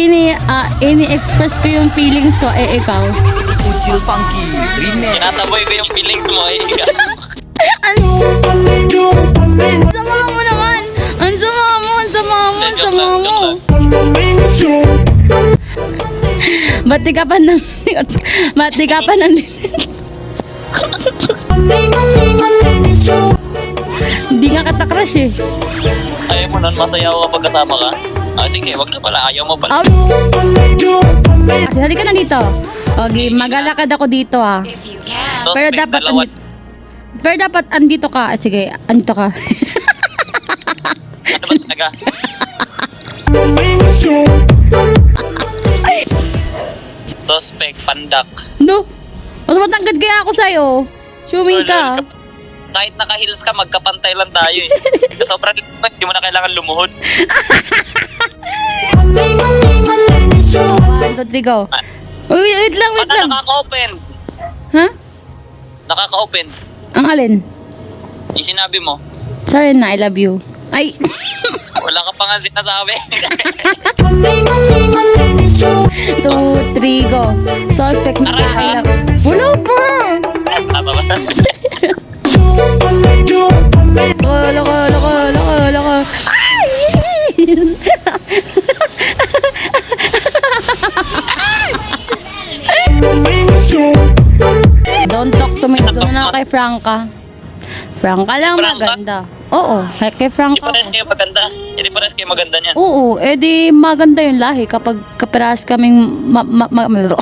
Ini-express ko yung feelings ko, ikaw. Uchil Funky Remix. Tinataboy ko yung feelings mo eh. Ang sama mo naman! Ang sama mo! Ang sama mo! Ang sama mo! Ba't di ka pa ng... Ba't di ka pa ng... Hindi nga kita crush eh. Ayaw mo nun, masaya ako kapag kasama ka. Ah, sige, wag na pala. Ayaw mo pala. Kasi halika na dito. Okay, magalakad ako dito ah. So, Pero may dapat dalawa- andito. Pero dapat andito ka. Sige, andito ka. Ano ba talaga? Suspect, pandak. No. Mas matangkad kaya ako sa'yo. Swimming ka. Kahit naka-heels ka, magkapantay lang tayo eh. Sobrang lipat, hindi mo na kailangan lumuhod. 1, 2, 3, go. Wait lang, wait Baka lang. nakaka-open. Ha? Nakaka-open. Ang alin? Yung sinabi mo. Sorry na, I love you. Ay. Wala ka pa nga sinasabi. 2, 3, go. Suspect na I love. Wala pa. Tama ba? Loko. Don't talk to me. Doon na kay Franca. Franca lang Franca? maganda. Oo, kay Hindi Franca. pares kayo maganda. Hindi pares kayo maganda niyan. Oo, edi maganda yung lahi kapag kaparas kaming Ano?